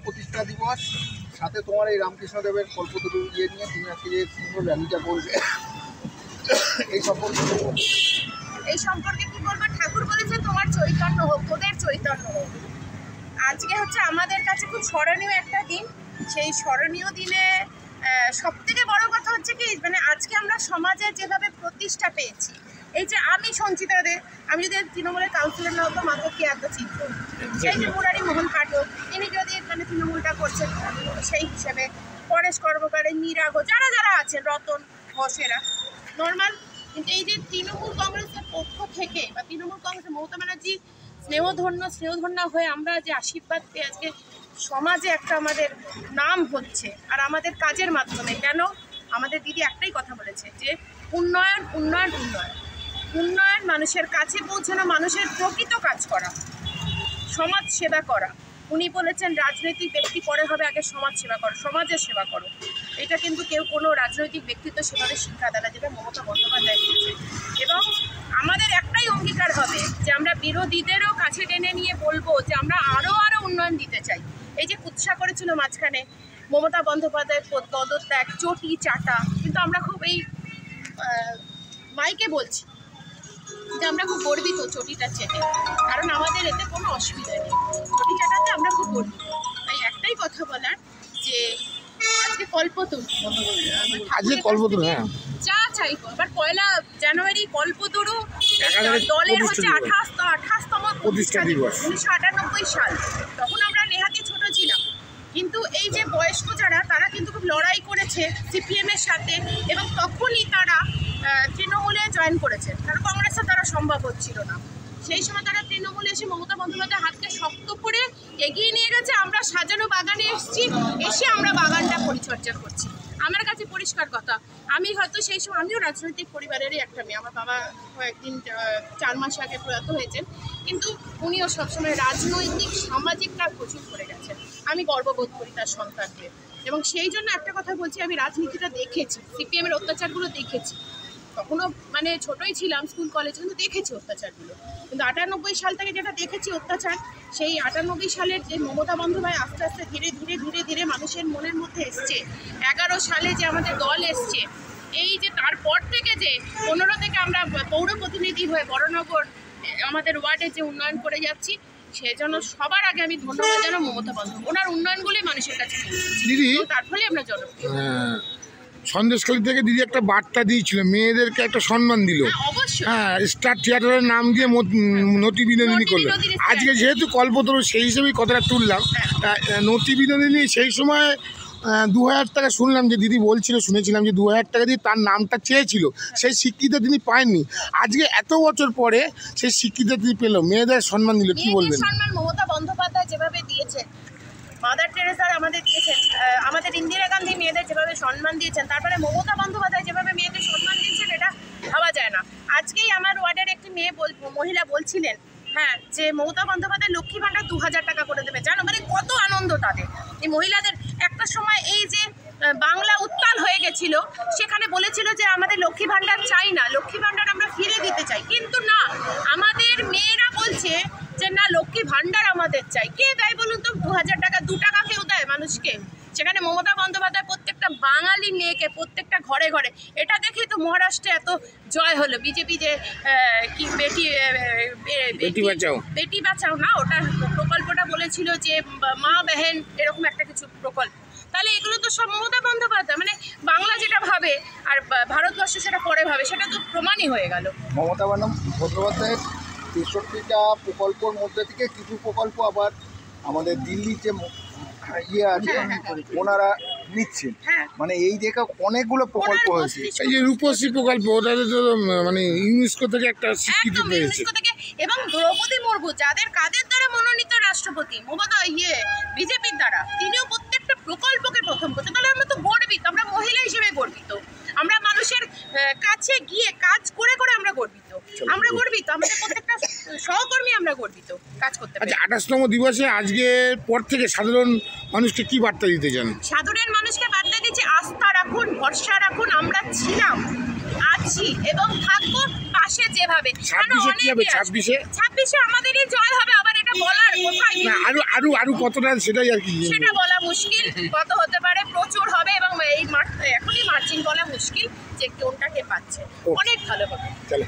প্রতিষ্ঠা দিবস, সাথে তোমার এই রামকৃষ্ণদেবের কল্পতরু নিয়ে তুমি আজকে যে সুন্দর র্যালিটা করবে, এই সম্পর্কে কি বলবো? ঠাকুর বলেছে তোমার চৈতন্য হোক, তোদের চৈতন্য হোক। আজকে হচ্ছে আমাদের কাছে খুব স্মরণীয় একটা দিন। সেই স্মরণীয় দিনে সব থেকে বড় কথা হচ্ছে কি, মানে আজকে আমরা সমাজে যেভাবে প্রতিষ্ঠা পেয়েছি, এই যে আমি সঞ্চিতা দে, আমি যদি তৃণমূলের কাউন্সিলর না হতো মাত্র কি এত চিন্তা, সেই যে মুরারি মোহন পাঠক, ইনি যদি মানে তৃণমূলটা করছেন সেই হিসেবে, পরেশ কর্মকার, মীরা ঘোষ, যারা যারা আছেন, রতন ঘোষেরা নর্মাল। কিন্তু এই যে তৃণমূল কংগ্রেসের পক্ষ থেকে বা তৃণমূল কংগ্রেসের মমতা ব্যানার্জি স্নেহধন্য হয়ে আমরা যে আশীর্বাদ পেয়ে আজকে সমাজে একটা আমাদের নাম হচ্ছে, আর আমাদের কাজের মাধ্যমে। কেন? আমাদের দিদি একটাই কথা বলেছে যে উন্নয়ন উন্নয়ন উন্নয়ন উন্নয়ন, মানুষের কাছে পৌঁছানো, মানুষের প্রকৃত কাজ করা, সমাজ সেবা করা। উনি বলেছেন রাজনৈতিক ব্যক্তি পরে হবে, আগে সমাজ সেবা করো, সমাজের সেবা করো। এটা কিন্তু কেউ কোনো রাজনৈতিক ব্যক্তিত্ব সেভাবে শিক্ষা দেয় না, যেটা মমতা বন্দ্যোপাধ্যায় দিয়েছে। এবং আমাদের একটাই অঙ্গীকার হবে যে আমরা বিরোধীদেরও কাছে টেনে নিয়ে বলবো যে আমরা আরও উন্নয়ন দিতে চাই। এই যে কুৎসা করেছিল মাঝখানে মমতা বন্দ্যোপাধ্যায়ের পদত্যাগ, চটি চাটা, কিন্তু আমরা খুব এই মাইকে বলছি যে আমরা খুব গর্বিত চটিটা চেটে, কারণ আমাদের এতে কোনো অসুবিধা নেই। চটি চাটাতে আমরা খুব গর্বিত। তাই একটাই কথা বলার যে আজকে কল্পতরু, হ্যাঁ যা চাই। এবার 1 জানুয়ারি কল্পতরু দলের হচ্ছে 28তম প্রতিষ্ঠা দিবস, 1998 সাল। তখন আমরা নেহাতি ছোট ছিলাম, কিন্তু এই যে বয়স্ক যারা, তারা কিন্তু খুব লড়াই করেছে সিপিএমের সাথে, এবং তখনই তারা তৃণমূলে জয়েন করেছে, কারণ কংগ্রেসে তারা সম্ভব হচ্ছিল না। সেই সময় তারা তৃণমূলে এসে মমতা বন্দ্যোপাধ্যায় হাতকে শক্ত করে এগিয়ে নিয়ে গেছে। আমরা সাজানো বাগানে এসে আমরা বাগানটা পরিচর্যা করছি। আমার কাছে পরিষ্কার কথা, আমি হয়তো সেই সময়, আমিও রাজনৈতিক পরিবারেরই একটা মেয়ে। আমার বাবা কয়েকদিন 4 মাস আগে প্রয়াত হয়েছেন, কিন্তু উনিও সবসময় রাজনৈতিক সামাজিক কাজ প্রচুর করে গেছেন। আমি গর্ববোধ করি তার সন্তানকে, এবং সেই জন্য একটা কথা বলছি, আমি রাজনীতিটা দেখেছি, সিপিএমের অত্যাচারগুলো দেখেছি। তখনও মানে ছোটই ছিলাম, স্কুল কলেজে, কিন্তু দেখেছি অত্যাচারগুলো। কিন্তু 98 সাল থেকে যেটা দেখেছি অত্যাচার, সেই 98 সালের যে মমতা বন্দ্যোপাধ্যায় আস্তে আস্তে ধীরে ধীরে ধীরে ধীরে মানুষের মনের মধ্যে এসছে, 11 সালে যে আমাদের দল এসছে, এই যে তারপর থেকে যে 15 থেকে আমরা পৌর প্রতিনিধি হয়ে বড়নগর আমাদের ওয়ার্ডে যে উন্নয়ন করে যাচ্ছি, সেজন্য সবার আগে আমি ধন্যবাদ জানাই মমতা বন্দ্যোপাধ্যায়। ওনার উন্নয়নগুলোই মানুষের কাছে দিদি, তার ফলে আমরা জনপ্রিয়। সন্দেশখালী থেকে দিদি একটা বার্তা দিয়েছিল, মেয়েদেরকে একটা সম্মান দিল। হ্যাঁ, স্টার থিয়েটারের নাম দিয়ে নতি বিনোদিনী করলো। আজকে যেহেতু কল্পতরু, সেই হিসেবেই কথাটা তুললাম। নতি বিনোদিনী সেই সময় 2000 টাকা শুনলাম যে দিদি শুনেছিলাম যে 2000 টাকা দিয়ে তার নামটা চেয়েছিল, সেই স্বীকৃতি তিনি পায়নি। আজকে এত বছর পরে সেই স্বীকৃতি তিনি পেল, মেয়েদের সম্মান দিল। কি বলবেন? সম্মান মমতা বন্দ্যোপাধ্যায় যেভাবে দিয়েছে, মাদার টেরেসা আমাদের দিয়েছেন, আমাদের ইন্দিরা গান্ধী মেয়েদের যেভাবে সম্মান দিয়েছেন, তারপরে মমতা বন্দ্যোপাধ্যায় যেভাবে মেয়েদের সম্মান দিয়েছেন, এটা ভাবা যায় না। আজকেই আমার ওয়ার্ডের একটি মহিলা বলছিলেন, হ্যাঁ, যে মমতা বন্দ্যোপাধ্যায় লক্ষ্মী ভাণ্ডার 2000 টাকা করে দেবে। জানো মানে কত আনন্দ তাদের, এই মহিলাদের। একটা সময় এই যে বাংলা উত্তাল হয়ে গেছিল, সেখানে বলেছিল যে আমাদের লক্ষ্মী ভাণ্ডার চাই না, লক্ষ্মী ভাণ্ডার আমরা ফিরে দিতে চাই। কিন্তু না, আমাদের মেয়েরা বলছে যে না, লক্ষ্মী ভাণ্ডার আমাদের চাই। কে দেয় বলুন তো? 2000 টাকা, 2 টাকা কেউ দেয় মানুষকে? সেখানে মমতা বন্দ্যোপাধ্যায় প্রত্যেকটা বাঙালি মেয়েকে প্রত্যেকটা ঘরে ঘরে, এটা দেখেই তো মহারাষ্ট্রে এত জয় হলো। বিজেপি যে কি বেটি বাঁচাও না, ওটা প্রকল্পটা বলেছিল যে মা বেহেন, এরকম একটা কিছু প্রকল্প। তাহলে এগুলো তো সব মমতা বন্দ্যোপাধ্যায়, মানে বাংলা যেটা ভাবে আর ভারতবর্ষ সেটা পরে ভাবে, সেটা তো প্রমাণই হয়ে গেল। মমতা বন্দ্যোপাধ্যায়ের 63টা প্রকল্পের মধ্যে থেকে কিছু প্রকল্প আবার আমাদের দিল্লির যে আছে ওনারা নিচ্ছেন, মানে এই দেখে অনেকগুলো প্রকল্প হয়েছে। এই যে রূপশ্রী প্রকল্প, ওটা তো মানে ইউনেস্কো থেকে একটা স্বীকৃতি পেয়েছে। এবং দ্রৌপদী মুর্মু, যাদের কাদের দ্বারা মনোনীত রাষ্ট্রপতি, মমতা বিজেপির দ্বারা, তিনিও প্রত্যেকটা প্রকল্পকে প্রথম করছেন। তাহলে আমরা তো গর্বিত, আমরা মহিলা হিসেবে গর্বিত, আমরা মানুষের কাছে গিয়ে কাজ করে করে আমরা গর্বিত। আমরা গর্বিত, আমাদের প্রত্যেকটা সহকর্মী আমরা গর্বিত কাজ করতে পারি। আচ্ছা, 28তম দিবসে আজকে পর থেকে সাধারণ মানুষকে কি বার্তা দিতে চান? সাধারণ মানুষকে বার্তা দিচ্ছি, আস্থা রাখুন, ভরসা রাখুন, আমরা ছিলাম, আছি এবং থাকবো পাশে যেভাবে। 26-এ কি হবে? 26-এ আমাদেরই জয় হবে। আবার এটা বলার কোথায় না, আরো কতটা সেটাই আর কি। সেটা বলা মুশকিল, কত হতে পারে, প্রচুর হবে এবং এই এখনই মার্জিন বলা মুশকিল যে কোনটা কে পাচ্ছে। অনেক ভালো হবে। চলো।